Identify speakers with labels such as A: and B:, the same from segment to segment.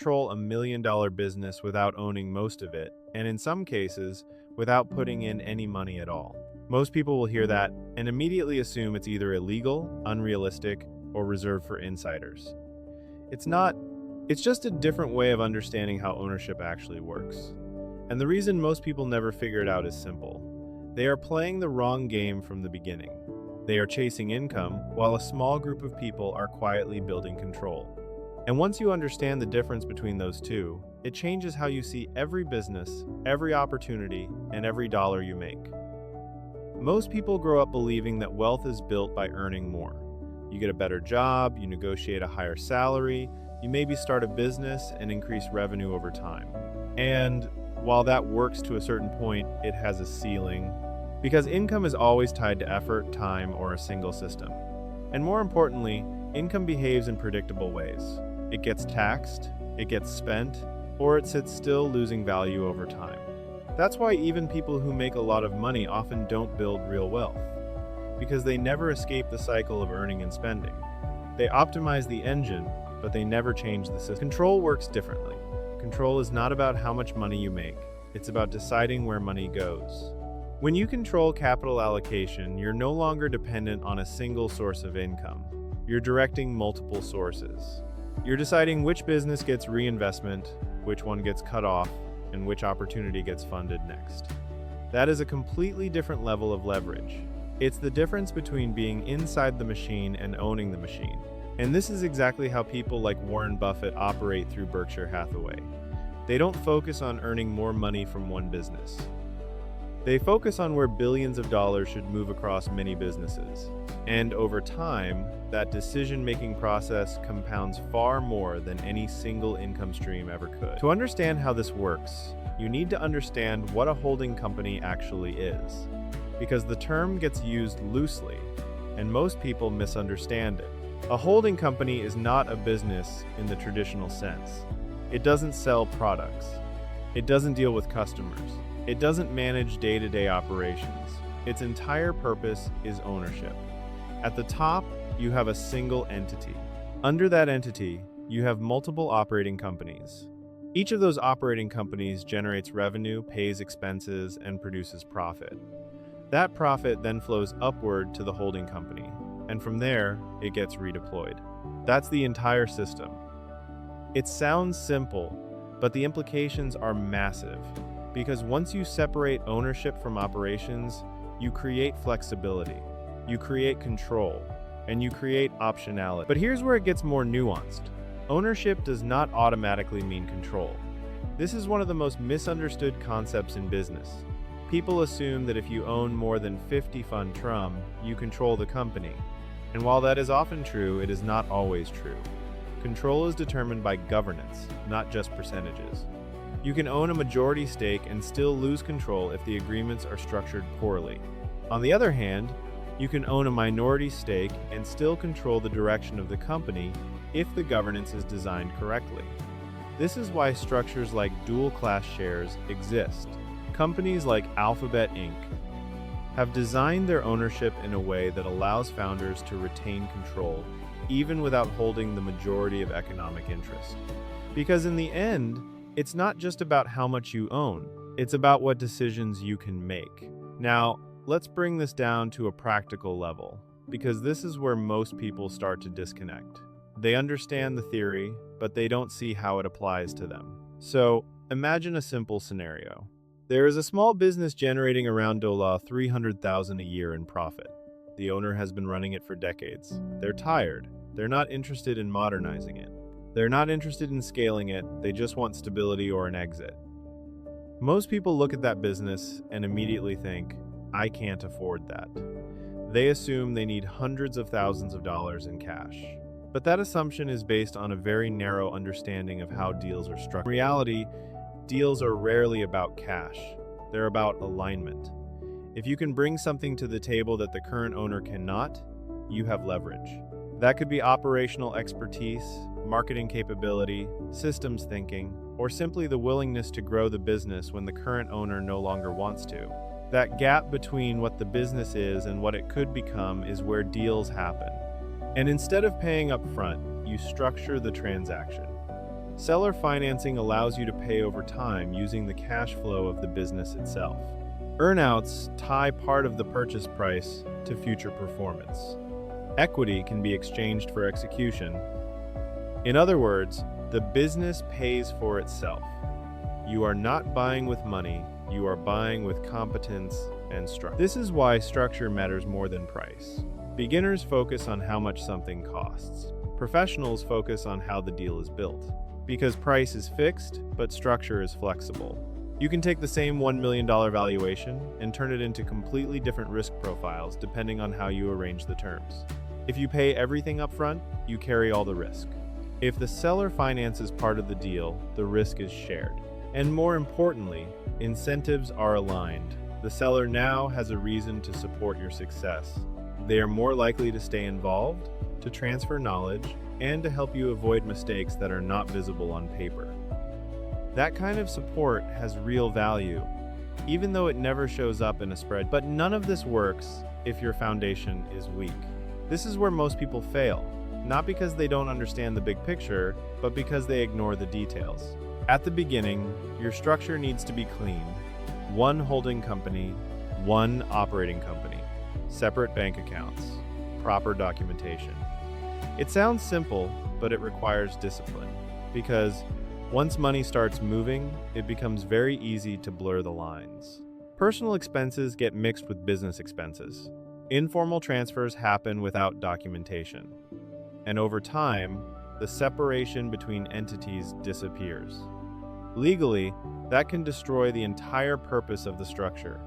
A: control $1 million business without owning most of it, and in some cases, without putting in any money at all. Most people will hear that and immediately assume it's either illegal, unrealistic, or reserved for insiders. It's not. It's just a different way of understanding how ownership actually works. And the reason most people never figure it out is simple. They are playing the wrong game from the beginning. They are chasing income, while a small group of people are quietly building control. And once you understand the difference between those two, it changes how you see every business, every opportunity, and every dollar you make. Most people grow up believing that wealth is built by earning more. You get a better job, you negotiate a higher salary, you maybe start a business and increase revenue over time. And while that works to a certain point, it has a ceiling, because income is always tied to effort, time, or a single system. And more importantly, income behaves in predictable ways. It gets taxed, it gets spent, or it sits still, losing value over time. That's why even people who make a lot of money often don't build real wealth, because they never escape the cycle of earning and spending. They optimize the engine, but they never change the system. Control works differently. Control is not about how much money you make, it's about deciding where money goes. When you control capital allocation, you're no longer dependent on a single source of income. You're directing multiple sources. You're deciding which business gets reinvestment, which one gets cut off, and which opportunity gets funded next. That is a completely different level of leverage. It's the difference between being inside the machine and owning the machine. And this is exactly how people like Warren Buffett operate through Berkshire Hathaway. They don't focus on earning more money from one business. They focus on where billions of dollars should move across many businesses. And over time, that decision-making process compounds far more than any single income stream ever could. To understand how this works, you need to understand what a holding company actually is, because the term gets used loosely, and most people misunderstand it. A holding company is not a business in the traditional sense. It doesn't sell products. It doesn't deal with customers. It doesn't manage day-to-day operations. Its entire purpose is ownership. At the top, you have a single entity. Under that entity, you have multiple operating companies. Each of those operating companies generates revenue, pays expenses, and produces profit. That profit then flows upward to the holding company, and from there, it gets redeployed. That's the entire system. It sounds simple, but the implications are massive. Because once you separate ownership from operations, you create flexibility, you create control, and you create optionality. But here's where it gets more nuanced. Ownership does not automatically mean control. This is one of the most misunderstood concepts in business. People assume that if you own more than 50 fund trum, you control the company. And while that is often true, it is not always true. Control is determined by governance, not just percentages. You can own a majority stake and still lose control if the agreements are structured poorly. On the other hand, you can own a minority stake and still control the direction of the company if the governance is designed correctly. This is why structures like dual-class shares exist. Companies like Alphabet Inc. have designed their ownership in a way that allows founders to retain control, even without holding the majority of economic interest. Because in the end, it's not just about how much you own, it's about what decisions you can make. Now, let's bring this down to a practical level, because this is where most people start to disconnect. They understand the theory, but they don't see how it applies to them. So, imagine a simple scenario. There is a small business generating around $300,000 a year in profit. The owner has been running it for decades. They're tired. They're not interested in modernizing it. They're not interested in scaling it, they just want stability or an exit. Most people look at that business and immediately think, I can't afford that. They assume they need hundreds of thousands of dollars in cash. But that assumption is based on a very narrow understanding of how deals are structured. In reality, deals are rarely about cash. They're about alignment. If you can bring something to the table that the current owner cannot, you have leverage. That could be operational expertise, marketing capability, systems thinking, or simply the willingness to grow the business when the current owner no longer wants to. That gap between what the business is and what it could become is where deals happen. And instead of paying up front, you structure the transaction. Seller financing allows you to pay over time using the cash flow of the business itself. Earnouts tie part of the purchase price to future performance. Equity can be exchanged for execution. In other words, the business pays for itself. You are not buying with money, you are buying with competence and structure. This is why structure matters more than price. Beginners focus on how much something costs. Professionals focus on how the deal is built. Because price is fixed, but structure is flexible. You can take the same $1 million valuation and turn it into completely different risk profiles depending on how you arrange the terms. If you pay everything up front, you carry all the risk. If the seller finances part of the deal, the risk is shared. And more importantly, incentives are aligned. The seller now has a reason to support your success. They are more likely to stay involved, to transfer knowledge, and to help you avoid mistakes that are not visible on paper. That kind of support has real value, even though it never shows up in a spread. But none of this works if your foundation is weak. This is where most people fail, not because they don't understand the big picture, but because they ignore the details. At the beginning, your structure needs to be clean. One holding company, one operating company, separate bank accounts, proper documentation. It sounds simple, but it requires discipline, because once money starts moving, it becomes very easy to blur the lines. Personal expenses get mixed with business expenses. Informal transfers happen without documentation. And over time, the separation between entities disappears. Legally, that can destroy the entire purpose of the structure.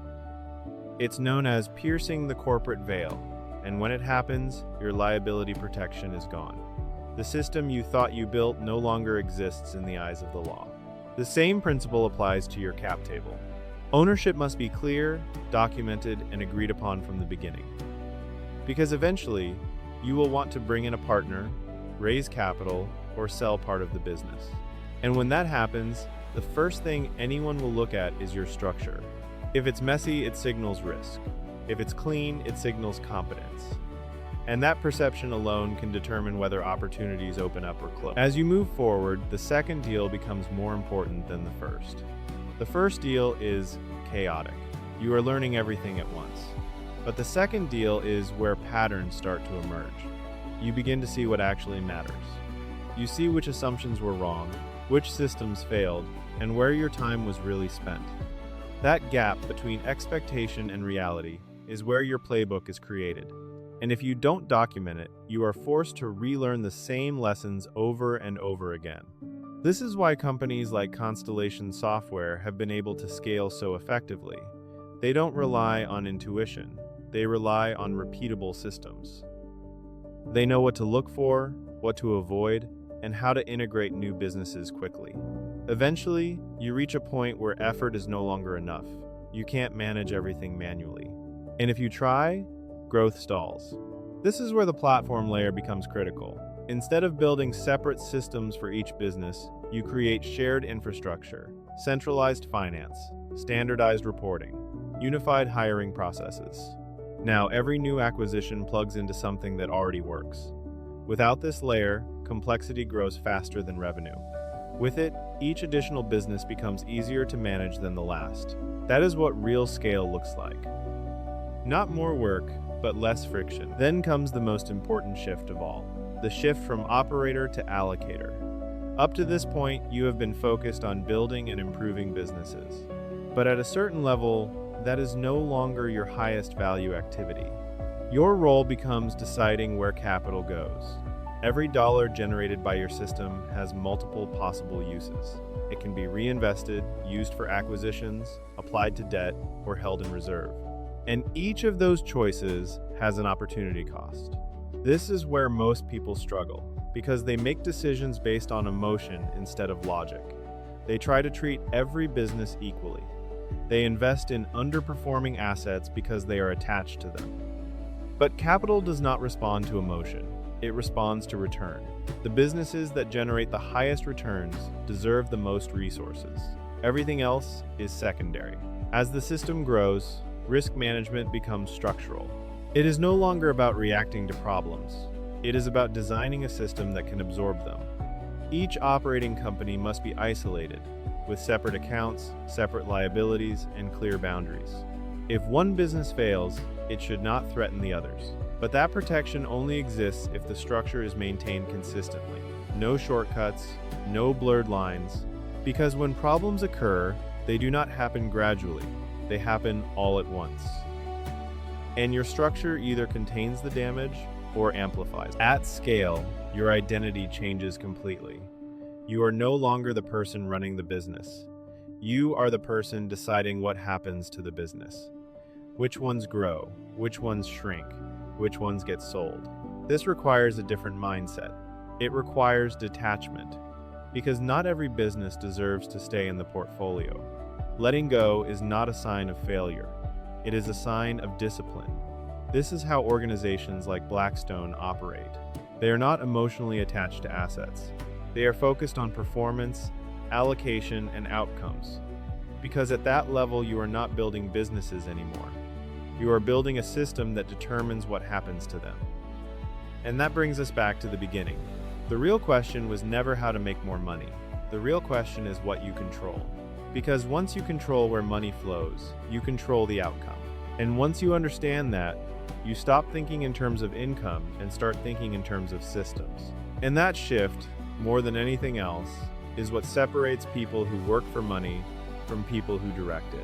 A: It's known as piercing the corporate veil, and when it happens, your liability protection is gone. The system you thought you built no longer exists in the eyes of the law. The same principle applies to your cap table. Ownership must be clear, documented, and agreed upon from the beginning. Because eventually, you will want to bring in a partner, raise capital, or sell part of the business. And when that happens, the first thing anyone will look at is your structure. If it's messy, it signals risk. If it's clean, it signals competence. And that perception alone can determine whether opportunities open up or close. As you move forward, the second deal becomes more important than the first. The first deal is chaotic. You are learning everything at once. But the second deal is where patterns start to emerge. You begin to see what actually matters. You see which assumptions were wrong, which systems failed, and where your time was really spent. That gap between expectation and reality is where your playbook is created. And if you don't document it, you are forced to relearn the same lessons over and over again. This is why companies like Constellation Software have been able to scale so effectively. They don't rely on intuition. They rely on repeatable systems. They know what to look for, what to avoid, and how to integrate new businesses quickly. Eventually, you reach a point where effort is no longer enough. You can't manage everything manually. And if you try, growth stalls. This is where the platform layer becomes critical. Instead of building separate systems for each business, you create shared infrastructure, centralized finance, standardized reporting, unified hiring processes. Now, every new acquisition plugs into something that already works. Without this layer, complexity grows faster than revenue. With it, each additional business becomes easier to manage than the last. That is what real scale looks like. Not more work, but less friction. Then comes the most important shift of all, the shift from operator to allocator. Up to this point, you have been focused on building and improving businesses. But at a certain level, that is no longer your highest value activity. Your role becomes deciding where capital goes. Every dollar generated by your system has multiple possible uses. It can be reinvested, used for acquisitions, applied to debt, or held in reserve. And each of those choices has an opportunity cost. This is where most people struggle, because they make decisions based on emotion instead of logic. They try to treat every business equally. They invest in underperforming assets because they are attached to them. But capital does not respond to emotion. It responds to return. The businesses that generate the highest returns deserve the most resources. Everything else is secondary. As the system grows, risk management becomes structural. It is no longer about reacting to problems. It is about designing a system that can absorb them. Each operating company must be isolated, with separate accounts, separate liabilities, and clear boundaries. If one business fails, it should not threaten the others. But that protection only exists if the structure is maintained consistently. No shortcuts, no blurred lines, because when problems occur, they do not happen gradually, they happen all at once. And your structure either contains the damage or amplifies. At scale, your identity changes completely. You are no longer the person running the business. You are the person deciding what happens to the business. Which ones grow, which ones shrink, which ones get sold. This requires a different mindset. It requires detachment, because not every business deserves to stay in the portfolio. Letting go is not a sign of failure. It is a sign of discipline. This is how organizations like Blackstone operate. They are not emotionally attached to assets. They are focused on performance, allocation, and outcomes. Because at that level, you are not building businesses anymore. You are building a system that determines what happens to them. And that brings us back to the beginning. The real question was never how to make more money. The real question is what you control. Because once you control where money flows, you control the outcome. And once you understand that, you stop thinking in terms of income and start thinking in terms of systems. And that shift, more than anything else, is what separates people who work for money from people who direct it.